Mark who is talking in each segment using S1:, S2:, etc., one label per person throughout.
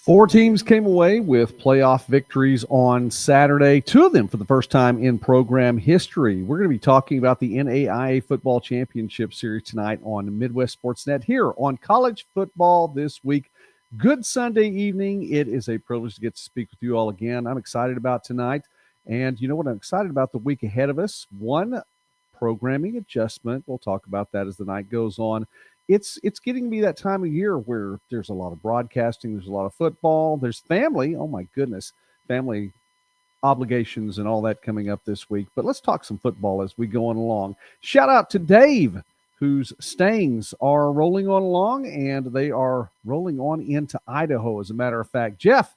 S1: Four teams came away with playoff victories on Saturday, two of them for the first time in program history. We're going to be talking about the NAIA Football Championship Series tonight on Midwest Sportsnet here on College Football This Week. Good Sunday evening. It is a privilege to get to speak with you all again. I'm excited about tonight. And you know what? I'm excited about the week ahead of us. One programming adjustment. We'll talk about that as the night goes on. It's getting to be that time of year where there's a lot of broadcasting, there's a lot of football, there's family. Oh my goodness, family obligations and all that coming up this week. But let's talk some football as we go on along. Shout out to Dave, whose Stangs are rolling on along, and they are rolling on into Idaho. As a matter of fact, Jeff,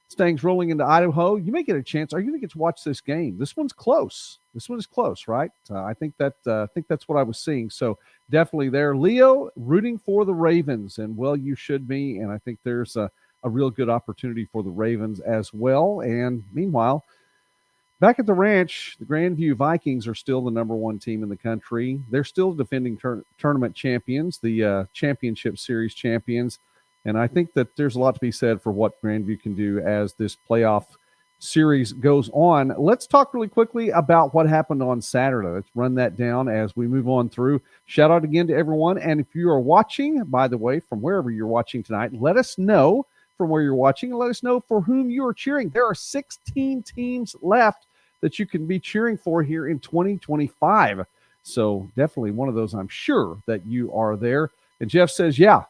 S1: Stangs rolling into Idaho. You may get a chance. Are you going to get to watch this game? This one's close. This one is close, right? I think that's what I was seeing. So definitely there. Leo rooting for the Ravens, and well, you should be. And I think there's a real good opportunity for the Ravens as well. And meanwhile, back at the ranch, the Grandview Vikings are still the number one team in the country. They're still defending tournament champions, the championship series champions. And I think that there's a lot to be said for what Grandview can do as this playoff series goes on. Let's talk really quickly about what happened on Saturday. Let's run that down as we move on through. Shout out again to everyone. And if you are watching, by the way, from wherever you're watching tonight, let us know from where you're watching and let us know for whom you are cheering. There are 16 teams left that you can be cheering for here in 2025. So definitely one of those, I'm sure that you are there. And Jeff says, yeah,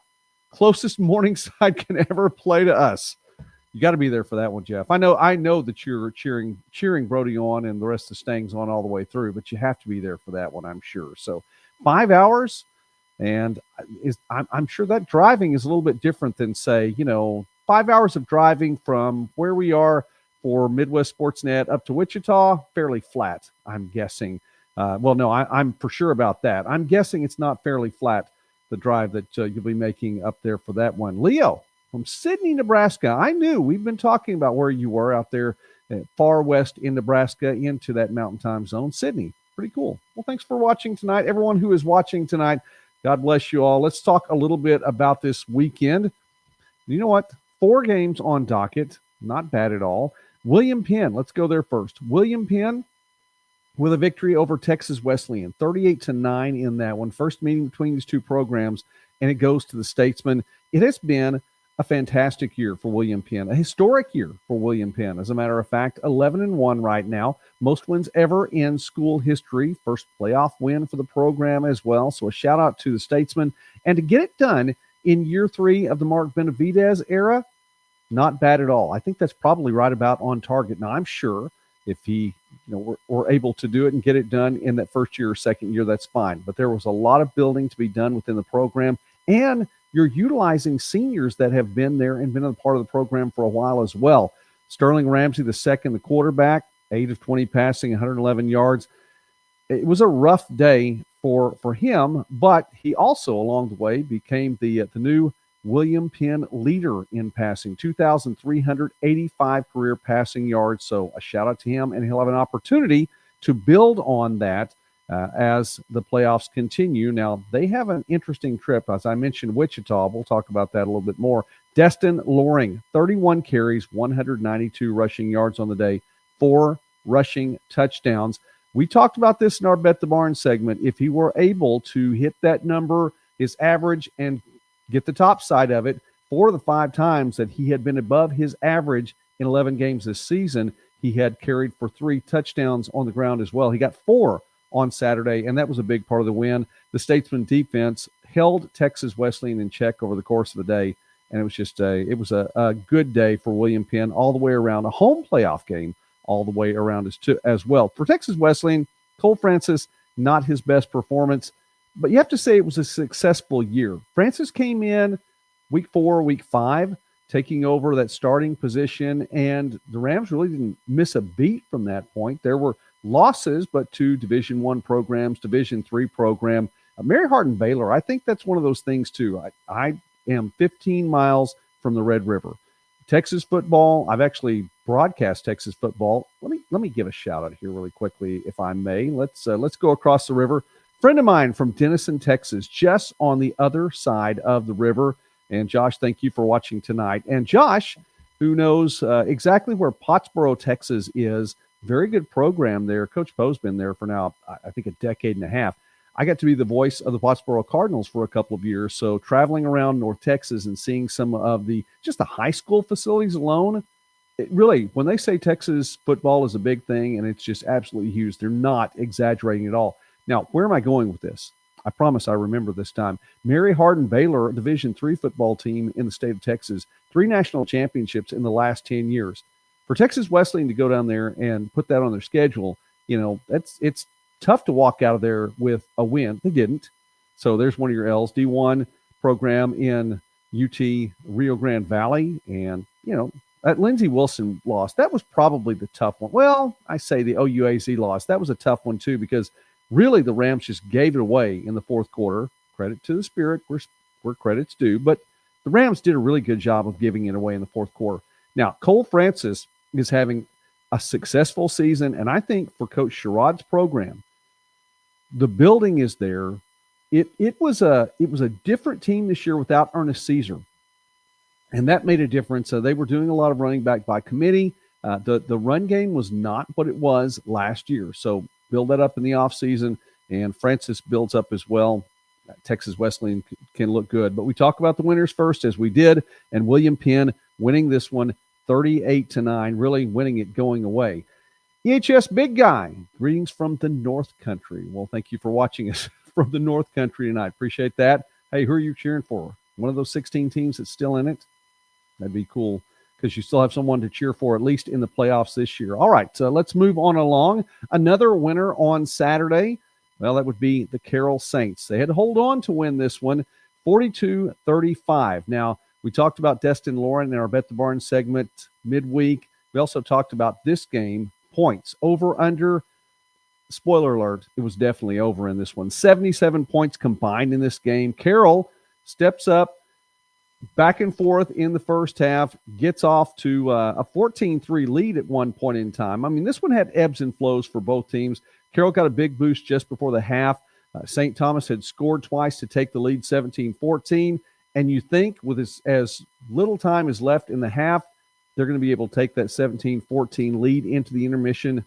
S1: closest Morningside can ever play to us. You got to be there for that one, Jeff. I know that you're cheering Brody on and the rest of the Stangs on all the way through, but you have to be there for that one, I'm sure. So 5 hours, and I'm sure that driving is a little bit different than, say, 5 hours of driving from where we are for Midwest Sportsnet up to Wichita, fairly flat, I'm guessing. I'm for sure about that. I'm guessing it's not fairly flat, the drive that you'll be making up there for that one. Leo from Sidney, Nebraska. I knew we've been talking about where you were out there far west in Nebraska into that mountain time zone. Sidney, pretty cool. Well, thanks for watching tonight. Everyone who is watching tonight, God bless you all. Let's talk a little bit about this weekend. You know what? 4 games on docket. Not bad at all. William Penn, let's go there first. William Penn with a victory over Texas Wesleyan, 38-9 in that one. First meeting between these two programs, and it goes to the Statesman. It has been a fantastic year for William Penn, a historic year for William Penn. As a matter of fact, 11-1 right now, most wins ever in school history. First playoff win for the program as well. So a shout out to the Statesman, and to get it done in year 3 of the Mark Benavidez era, not bad at all. I think that's probably right about on target. Now I'm sure if he, were able to do it and get it done in that first year or second year, that's fine. But there was a lot of building to be done within the program, and you're utilizing seniors that have been there and been a part of the program for a while as well. Sterling Ramsey, the second, the quarterback, 8 of 20 passing, 111 yards. It was a rough day for him, but he also, along the way, became the new William Penn leader in passing, 2,385 career passing yards. So a shout out to him, and he'll have an opportunity to build on that as the playoffs continue. Now, they have an interesting trip. As I mentioned, Wichita. We'll talk about that a little bit more. Destin Loring, 31 carries, 192 rushing yards on the day, 4 rushing touchdowns. We talked about this in our Bet the Barn segment. If he were able to hit that number, his average, and get the top side of it, 4 of the 5 times that he had been above his average in 11 games this season, he had carried for 3 touchdowns on the ground as well. He got 4 on Saturday, and that was a big part of the win. The Statesman defense held Texas Wesleyan in check over the course of the day, and it was just a good day for William Penn all the way around. A home playoff game all the way around as well. For Texas Wesleyan, Cole Francis, not his best performance, but you have to say it was a successful year. Francis came in week 4, week 5, taking over that starting position, and the Rams really didn't miss a beat from that point. There were losses, but to Division I programs, Division III program. Mary Hardin Baylor, I think that's one of those things too. I am 15 miles from the Red River. Texas football, I've actually broadcast Texas football. Let me give a shout out here really quickly, if I may. Let's go across the river. Friend of mine from Denison, Texas, just on the other side of the river. And Josh, thank you for watching tonight. And Josh, who knows exactly where Pottsboro, Texas is, very good program there. Coach Poe's been there for now, I think, a decade and a half. I got to be the voice of the Pottsboro Cardinals for a couple of years. So traveling around North Texas and seeing some of just the high school facilities alone, it really, when they say Texas football is a big thing and it's just absolutely huge, they're not exaggerating at all. Now, where am I going with this? I promise I remember this time. Mary Hardin Baylor, Division III football team in the state of Texas, 3 national championships in the last 10 years. For Texas Wesleyan to go down there and put that on their schedule, it's tough to walk out of there with a win. They didn't. So there's one of your L's. D1 program in UT Rio Grande Valley. And, that Lindsey Wilson loss, that was probably the tough one. Well, I say the OUAZ loss. That was a tough one, too, because really the Rams just gave it away in the fourth quarter. Credit to the Spirit where credit's due. But the Rams did a really good job of giving it away in the fourth quarter. Now, Cole Francis is having a successful season, and I think for Coach Sherrod's program, the building is there. It was a different team this year without Ernest Caesar, and that made a difference. They were doing a lot of running back by committee. The run game was not what it was last year, so build that up in the offseason, and Francis builds up as well. Texas Wesleyan can look good. But we talk about the winners first, as we did, and William Penn winning this one 38-9, really winning it going away. EHS Big Guy, greetings from the North Country. Well, thank you for watching us from the North Country tonight. Appreciate that. Hey, who are you cheering for? One of those 16 teams that's still in it? That'd be cool, because you still have someone to cheer for, at least in the playoffs this year. All right, so let's move on along. Another winner on Saturday, well, that would be the Carroll Saints. They had to hold on to win this one, 42-35. Now, we talked about Destin Lauren in our Bet the Barn segment midweek. We also talked about this game, points, over, under. Spoiler alert, it was definitely over in this one. 77 points combined in this game. Carroll steps up, back and forth in the first half, gets off to a 14-3 lead at one point in time. I mean, this one had ebbs and flows for both teams. Carroll got a big boost just before the half. St. Thomas had scored twice to take the lead 17-14. And you think with as little time is left in the half, they're going to be able to take that 17-14 lead into the intermission.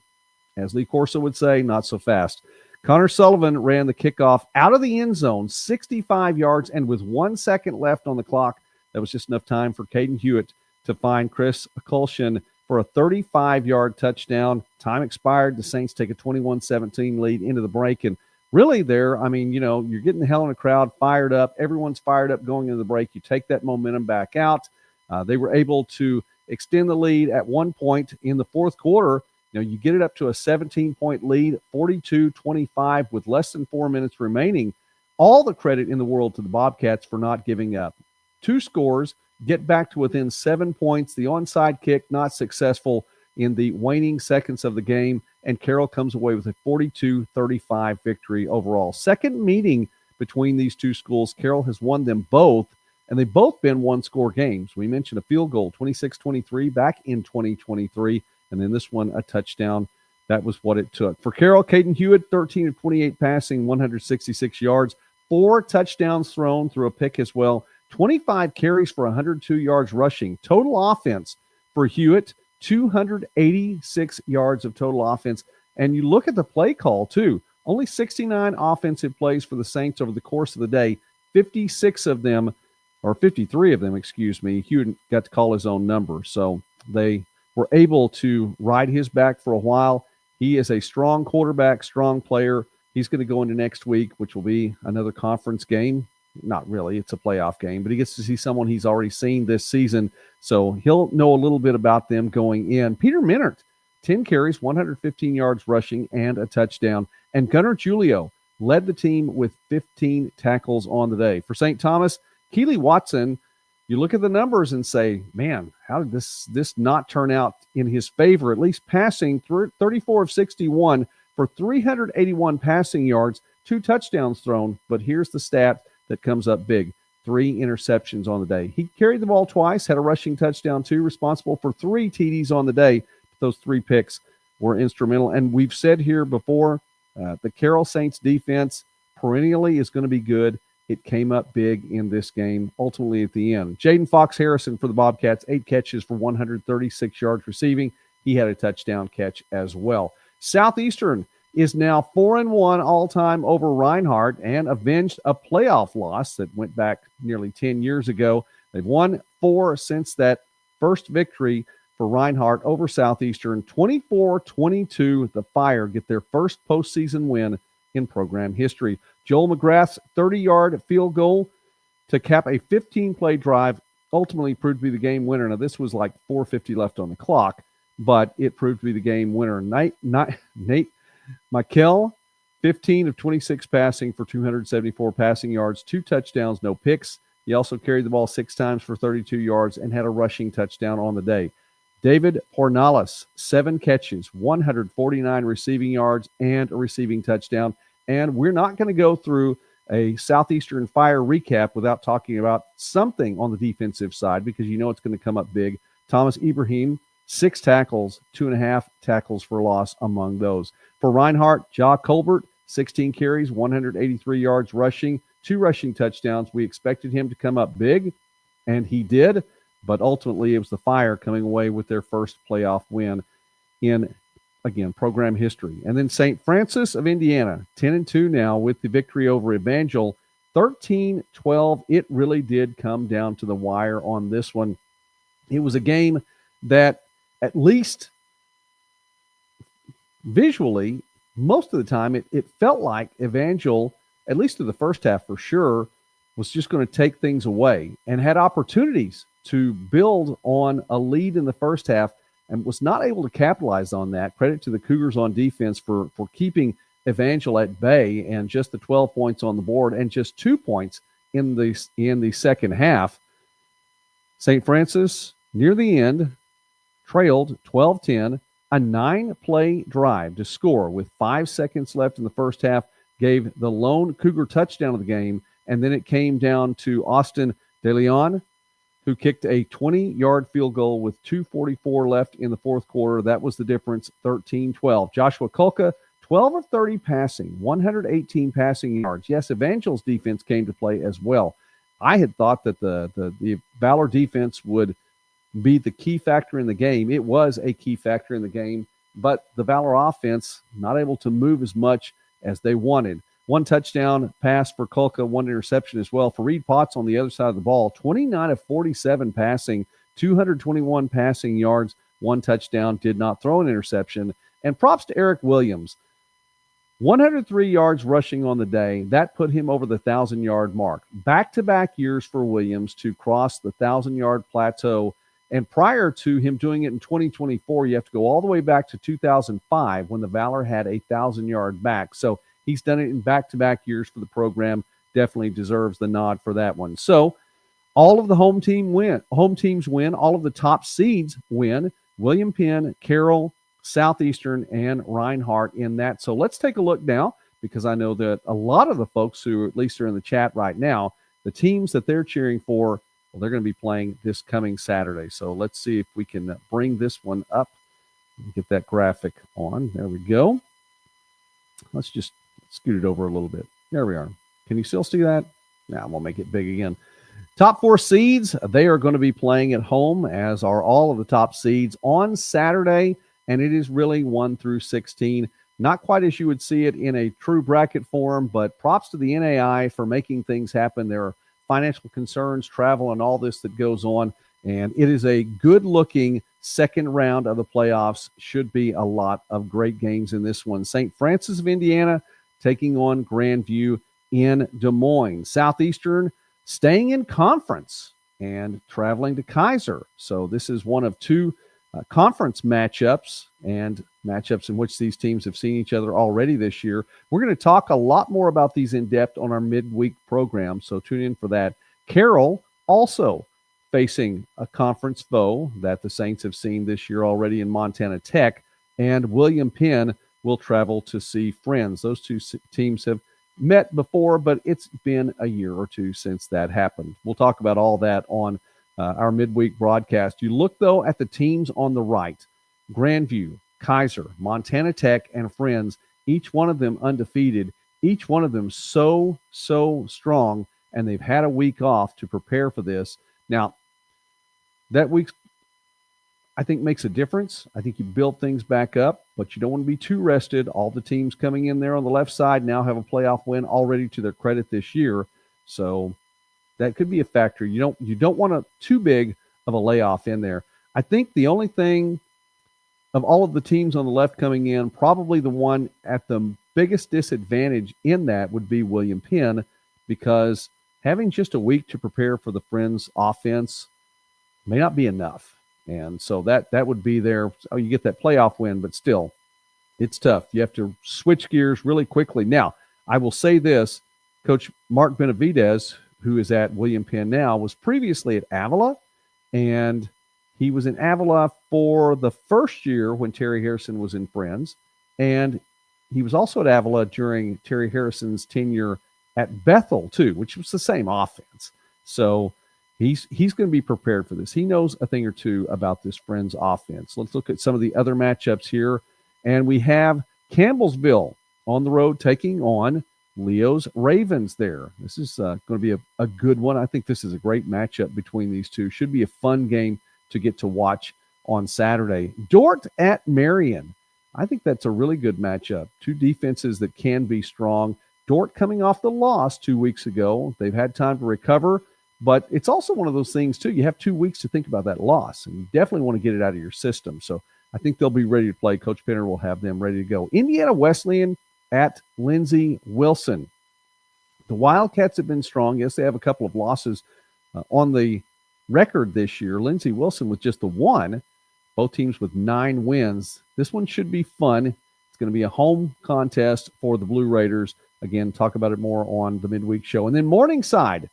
S1: As Lee Corso would say, not so fast. Connor Sullivan ran the kickoff out of the end zone, 65 yards, and with 1 second left on the clock, that was just enough time for Caden Hewitt to find Chris Kulshin for a 35-yard touchdown. Time expired. The Saints take a 21-17 lead into the break. And really there, I mean, you're getting the hell in a crowd fired up. Everyone's fired up going into the break. You take that momentum back out. They were able to extend the lead at one point in the fourth quarter. You get it up to a 17-point lead, 42-25 with less than 4 minutes remaining. All the credit in the world to the Bobcats for not giving up. 2 scores, get back to within 7 points. The onside kick not successful in the waning seconds of the game, and Carroll comes away with a 42-35 victory overall. Second meeting between these two schools. Carroll has won them both, and they've both been one-score games. We mentioned a field goal, 26-23 back in 2023, and then this one, a touchdown. That was what it took. For Carroll, Caden Hewitt, 13 of 28 passing, 166 yards, 4 touchdowns thrown through a pick as well, 25 carries for 102 yards rushing. Total offense for Hewitt, 286 yards of total offense. And you look at the play call, too. Only 69 offensive plays for the Saints over the course of the day. 56 of them, or 53 of them, Hewitt got to call his own number. So they were able to ride his back for a while. He is a strong quarterback, strong player. He's going to go into next week, which will be another conference game. Not really, it's a playoff game, but he gets to see someone he's already seen this season, so he'll know a little bit about them going in. Peter Minert, 10 carries, 115 yards rushing, and a touchdown. And Gunnar Julio led the team with 15 tackles on the day. For St. Thomas, Keely Watson, you look at the numbers and say, man, how did this not turn out in his favor? At least passing 34 of 61 for 381 passing yards, 2 touchdowns thrown, but here's the stat that comes up big. 3 interceptions on the day. He carried the ball twice, had a rushing touchdown too, responsible for 3 TDs on the day. Those 3 picks were instrumental. And we've said here before, the Carroll Saints defense perennially is going to be good. it came up big in this game, ultimately at the end. Jaden Fox Harrison for the Bobcats, 8 catches for 136 yards receiving. He had a touchdown catch as well. Southeastern is now 4-1 all-time over Reinhardt and avenged a playoff loss that went back nearly 10 years ago. They've won 4 since that first victory for Reinhardt over Southeastern. 24-22, the Fire get their first postseason win in program history. Joel McGrath's 30-yard field goal to cap a 15-play drive ultimately proved to be the game winner. Now, this was like 4:50 left on the clock, but it proved to be the game winner. Nate Michael, 15 of 26 passing for 274 passing yards, 2 touchdowns, no picks. He also carried the ball 6 times for 32 yards and had a rushing touchdown on the day. David Pornales, 7 catches, 149 receiving yards, and a receiving touchdown. And we're not going to go through a Southeastern Fire recap without talking about something on the defensive side, because you know it's going to come up big. Thomas Ibrahim, 6 tackles, 2.5 tackles for loss among those. For Reinhardt, Ja Colbert, 16 carries, 183 yards rushing, 2 rushing touchdowns. We expected him to come up big, and he did. But ultimately, it was the Fire coming away with their first playoff win in, again, program history. And then St. Francis of Indiana, 10-2 now with the victory over Evangel, 13-12. It really did come down to the wire on this one. It was a game that, at least visually, most of the time, it felt like Evangel, at least in the first half for sure, was just going to take things away and had opportunities to build on a lead in the first half and was not able to capitalize on that. Credit to the Cougars on defense for keeping Evangel at bay, and just the 12 points on the board and just 2 points in the second half. St. Francis, near the end, trailed 12-10, a 9-play drive to score with 5 seconds left in the first half, gave the lone Cougar touchdown of the game, and then it came down to Austin DeLeon, who kicked a 20-yard field goal with 2:44 left in the fourth quarter. That was the difference, 13-12. Joshua Kulka, 12 of 30 passing, 118 passing yards. Yes, Evangel's defense came to play as well. I had thought that the Valor defense would be the key factor in the game. It was a key factor in the game, but the Valor offense not able to move as much as they wanted. 1 touchdown pass for Kulka, 1 interception as well. For Reed Potts on the other side of the ball, 29 of 47 passing, 221 passing yards, 1 touchdown, did not throw an interception. And props to Eric Williams, 103 yards rushing on the day. That put him over the 1,000-yard mark. Back-to-back years for Williams to cross the 1,000-yard plateau. And prior to him doing it in 2024, you have to go all the way back to 2005 when the Valor had a 1,000-yard back. So he's done it in back-to-back years for the program. Definitely deserves the nod for that one. So all of the home teams win. All of the top seeds win. William Penn, Carroll, Southeastern, and Reinhardt in that. So let's take a look now, because I know that a lot of the folks who at least are in the chat right now, the teams that they're cheering for, well, they're going to be playing this coming Saturday. So let's see if we can bring this one up and get that graphic on. There we go. Let's just scoot it over a little bit. There we are. Can you still see that? Now we'll make it big again. Top 4 seeds, they are going to be playing at home, as are all of the top seeds, on Saturday, and it is really 1 through 16. Not quite as you would see it in a true bracket form, but props to the NAI for making things happen. There are financial concerns, travel, and all this that goes on, and it is a good-looking second round of the playoffs. Should be a lot of great games in this one. St. Francis of Indiana taking on Grandview in Des Moines. Southeastern staying in conference and traveling to Kaiser. So this is one of 2 conference matchups, and matchups in which these teams have seen each other already this year. We're going to talk a lot more about these in depth on our midweek program, so tune in for that. Carroll also facing a conference foe that the Saints have seen this year already in Montana Tech, and William Penn will travel to see friends. Those 2 teams have met before, but it's been a year or 2 since that happened. We'll talk about all that on our midweek broadcast. You look, though, at the teams on the right: Grandview, Kaiser, Montana Tech, and Friends, each one of them undefeated, each one of them so strong and they've had a week off to prepare for this. Now, that week, I think, makes a difference. I think you build things back up, but you don't want to be too rested. All the teams coming in there on the left side now have a playoff win already to their credit this year, so that could be a factor. You don't want too big of a layoff in there. I think the only thing of all of the teams on the left coming in, probably the one at the biggest disadvantage in that would be William Penn, because having just a week to prepare for the Friends offense may not be enough. And so that would be there. Oh, you get that playoff win, but still, it's tough. You have to switch gears really quickly. Now, I will say this, Coach Mark Benavidez, who is at William Penn now, was previously at Avila, and he was in Avila for the first year when Terry Harrison was in Friends, and he was also at Avila during Terry Harrison's tenure at Bethel too, which was the same offense. So he's going to be prepared for this. He knows a thing or two about this Friends offense. Let's look at some of the other matchups here, and we have Campbellsville on the road taking on Leo's Ravens there. This is going to be a good one. I think this is a great matchup between these two. Should be a fun game to get to watch on Saturday. Dort at Marion. I think that's a really good matchup. Two defenses that can be strong. Dort coming off the loss 2 weeks ago. They've had time to recover, but it's also one of those things, too. You have 2 weeks to think about that loss, and you definitely want to get it out of your system. So I think they'll be ready to play. Coach Penner will have them ready to go. Indiana Wesleyan at Lindsey Wilson. The Wildcats have been strong. Yes, they have a couple of losses on the record this year. Lindsey Wilson with just the one. Both teams with 9 wins. This one should be fun. It's going to be a home contest for the Blue Raiders. Again, talk about it more on the midweek show. And then Morningside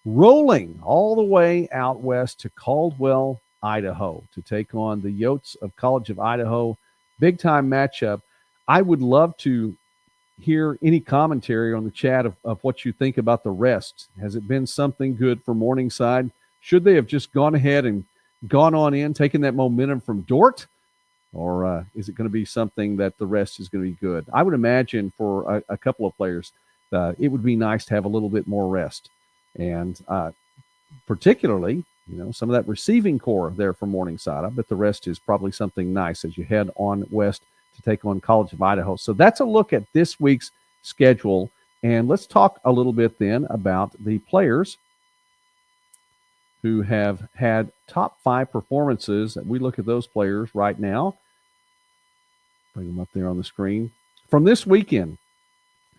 S1: rolling all the way out west to Caldwell, Idaho, to take on the Yotes of College of Idaho. Big-time matchup. I would love to hear any commentary on the chat of what you think about the rest. Has it been something good for Morningside? Should they have just gone ahead and gone on in, taken that momentum from Dort? Or is it going to be something that the rest is going to be good? I would imagine for a couple of players, it would be nice to have a little bit more rest. And particularly, some of that receiving core there for Morningside. I bet the rest is probably something nice as you head on west to take on College of Idaho. So that's a look at this week's schedule. And let's talk a little bit then about the players who have had top 5 performances. We look at those players right now. Bring them up there on the screen. From this weekend,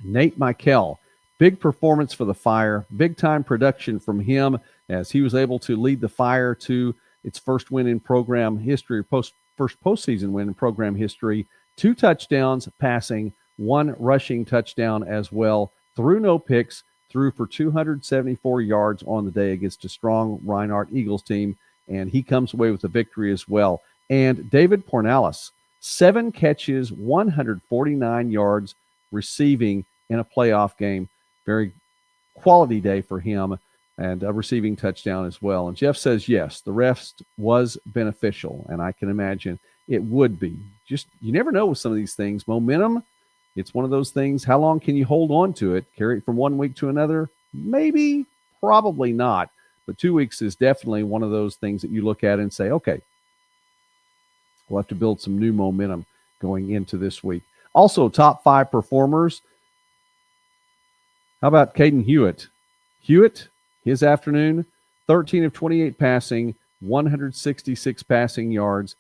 S1: Nate Michael, big performance for the Fire, big-time production from him as he was able to lead the Fire to its first win in program history, first postseason win in program history. 2 touchdowns passing, 1 rushing touchdown as well, threw no picks, threw for 274 yards on the day against a strong Reinhardt Eagles team, and he comes away with a victory as well. And David Pornalis, 7 catches, 149 yards receiving in a playoff game. Very quality day for him, and a receiving touchdown as well. And Jeff says, yes, the rest was beneficial, and I can imagine it would be. Just, you never know with some of these things. Momentum, it's one of those things. How long can you hold on to it? Carry it from one week to another? Maybe, probably not. But 2 weeks is definitely one of those things that you look at and say, okay, we'll have to build some new momentum going into this week. Also, top 5 performers. How about Caden Hewitt? Hewitt, his afternoon, 13 of 28 passing, 166 passing yards,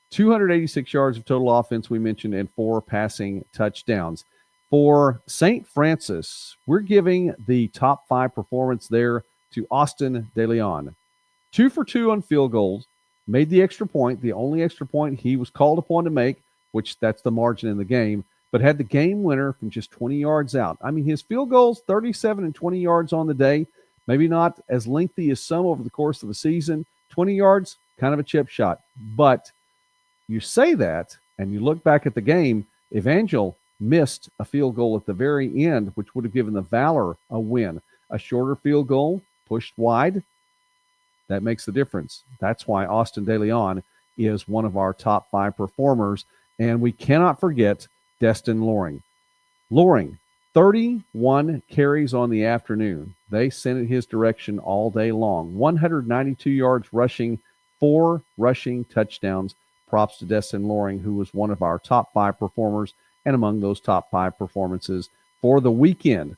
S1: 286 yards of total offense, we mentioned, and 4 passing touchdowns. For St. Francis, we're giving the top 5 performance there to Austin DeLeon. 2 for 2 on field goals, made the extra point, the only extra point he was called upon to make, which that's the margin in the game, but had the game winner from just 20 yards out. I mean, his field goals, 37 and 20 yards on the day, maybe not as lengthy as some over the course of the season. 20 yards, kind of a chip shot, but you say that, and you look back at the game, Evangel missed a field goal at the very end, which would have given the Valor a win. A shorter field goal, pushed wide, that makes the difference. That's why Austin DeLeon is one of our top 5 performers, and we cannot forget Destin Loring. Loring, 31 carries on the afternoon. They sent it his direction all day long. 192 yards rushing, 4 rushing touchdowns. Props to Destin Loring, who was one of our top 5 performers and among those top 5 performances for the weekend.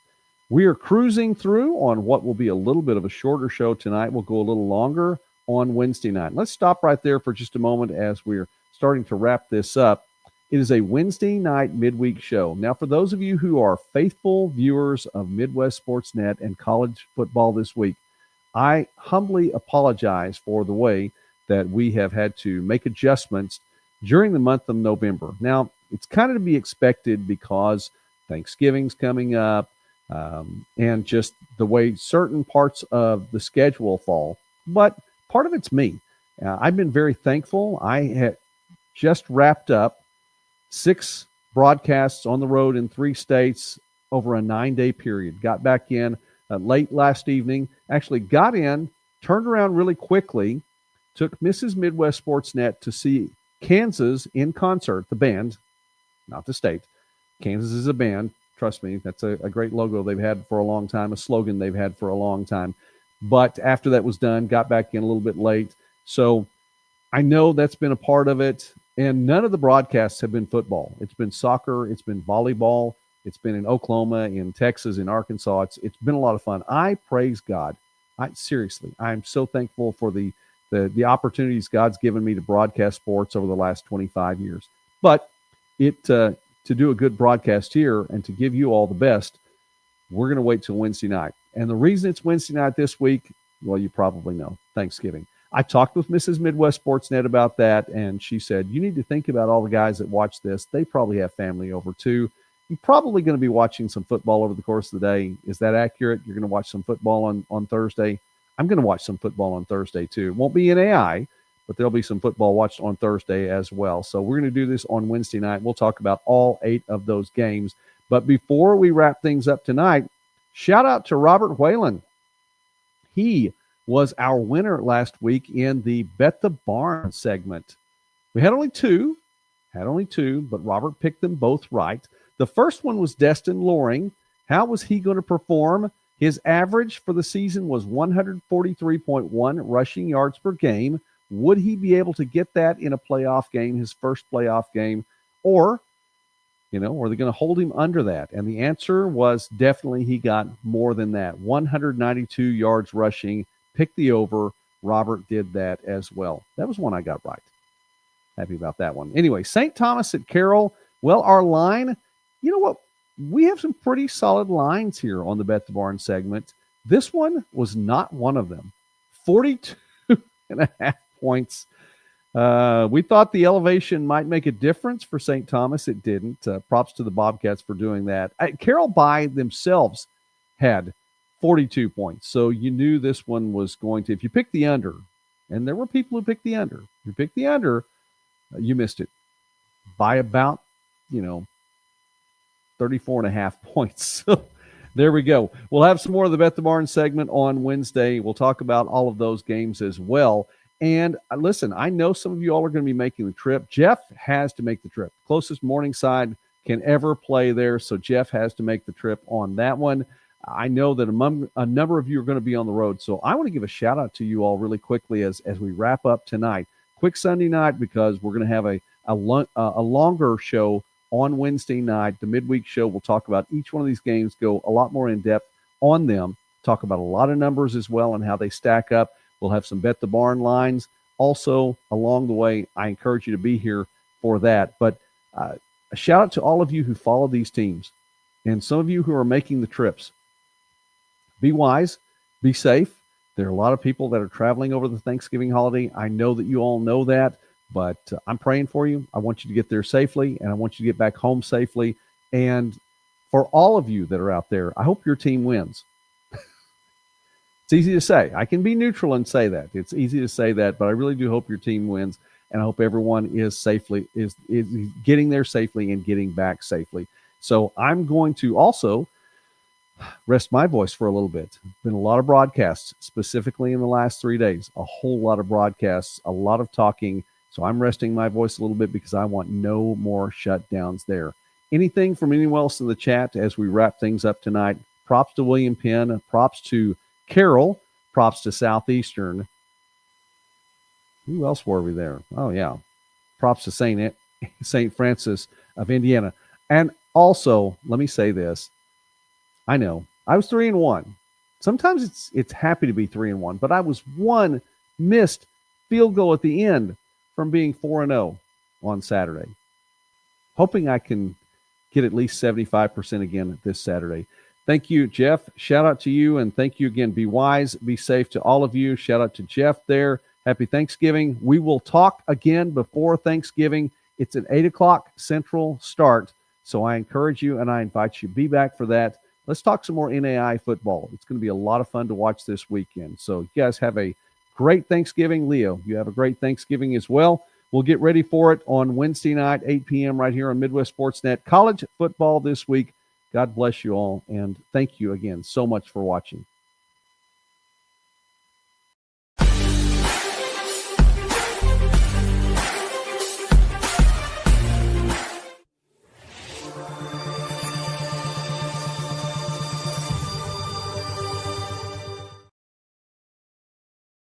S1: We are cruising through on what will be a little bit of a shorter show tonight. We'll go a little longer on Wednesday night. Let's stop right there for just a moment as we're starting to wrap this up. It is a Wednesday night midweek show. Now, for those of you who are faithful viewers of Midwest Sportsnet and college football this week, I humbly apologize for the way that we have had to make adjustments during the month of November. Now, it's kind of to be expected because Thanksgiving's coming up, and just the way certain parts of the schedule fall. But part of it's me. I've been very thankful. I had just wrapped up 6 broadcasts on the road in 3 states over a 9-day period. Got back in late last evening, actually got in, turned around really quickly, took Mrs. Midwest Sportsnet to see Kansas in concert, the band, not the state. Kansas is a band. Trust me, that's a great logo they've had for a long time, a slogan they've had for a long time. But after that was done, got back in a little bit late. So I know that's been a part of it. And none of the broadcasts have been football. It's been soccer. It's been volleyball. It's been in Oklahoma, in Texas, in Arkansas. It's been a lot of fun. I praise God. Seriously, I'm so thankful for the opportunities God's given me to broadcast sports over the last 25 years. But to do a good broadcast here and to give you all the best, we're going to wait till Wednesday night. And the reason it's Wednesday night this week, well, you probably know, Thanksgiving. I talked with Mrs. Midwest Sportsnet about that, and she said, you need to think about all the guys that watch this. They probably have family over too. You're probably going to be watching some football over the course of the day. Is that accurate? You're going to watch some football on Thursday? I'm going to watch some football on Thursday too. It won't be in AI, but there'll be some football watched on Thursday as well. So we're going to do this on Wednesday night. We'll talk about all 8 of those games. But before we wrap things up tonight, shout out to Robert Whalen. He was our winner last week in the Bet the Barn segment. We had only two, but Robert picked them both right. The first one was Destin Loring. How was he going to perform? His average for the season was 143.1 rushing yards per game. Would he be able to get that in a playoff game, his first playoff game? Or, are they going to hold him under that? And the answer was definitely he got more than that. 192 yards rushing. Pick the over. Robert did that as well. That was one I got right. Happy about that one. Anyway, St. Thomas at Carroll. Well, our line, you know what? We have some pretty solid lines here on the Bet the Barn segment. This one was not one of them. 42.5 points. We thought the elevation might make a difference for St. Thomas. It didn't. Props to the Bobcats for doing that. Carroll by themselves had 42 points. So you knew this one was going to, if you picked the under, and there were people who picked the under, you missed it by about, 34.5 points. So there we go. We'll have some more of the Bet the Barn segment on Wednesday. We'll talk about all of those games as well. And listen, I know some of you all are going to be making the trip. Jeff has to make the trip. Closest Morningside can ever play there. So Jeff has to make the trip on that one. I know that a number of you are going to be on the road. So I want to give a shout out to you all really quickly as we wrap up tonight. Quick Sunday night, because we're going to have a longer show on Wednesday night. The midweek show, we'll talk about each one of these games, go a lot more in depth on them, talk about a lot of numbers as well and how they stack up. We'll have some Bet the Barn lines. Also, along the way, I encourage you to be here for that. But a shout out to all of you who follow these teams and some of you who are making the trips. Be wise, be safe. There are a lot of people that are traveling over the Thanksgiving holiday. I know that you all know that, but I'm praying for you. I want you to get there safely, and I want you to get back home safely. And for all of you that are out there, I hope your team wins. It's easy to say. I can be neutral and say that. It's easy to say that, but I really do hope your team wins, and I hope everyone is getting there safely and getting back safely. So I'm going to also rest my voice for a little bit. Been a lot of broadcasts, specifically in the last 3 days. A whole lot of broadcasts, a lot of talking. So I'm resting my voice a little bit because I want no more shutdowns there. Anything from anyone else in the chat as we wrap things up tonight? props to William Penn, props to Carroll, props to Southeastern. Who else were we there? Oh, yeah. Props to St. Francis of Indiana. And also, let me say this. I know I was 3-1. Sometimes it's happy to be 3-1, but I was one missed field goal at the end from being 4-0 on Saturday. Hoping I can get at least 75% again this Saturday. Thank you, Jeff. Shout out to you, and thank you again. Be wise, be safe to all of you. Shout out to Jeff there. Happy Thanksgiving. We will talk again before Thanksgiving. It's an 8 o'clock Central start, so I encourage you and I invite you to be back for that. Let's talk some more NAI football. It's going to be a lot of fun to watch this weekend. So you guys have a great Thanksgiving. Leo, you have a great Thanksgiving as well. We'll get ready for it on Wednesday night, 8 p.m. right here on Midwest Sportsnet. College football this week. God bless you all, and thank you again so much for watching.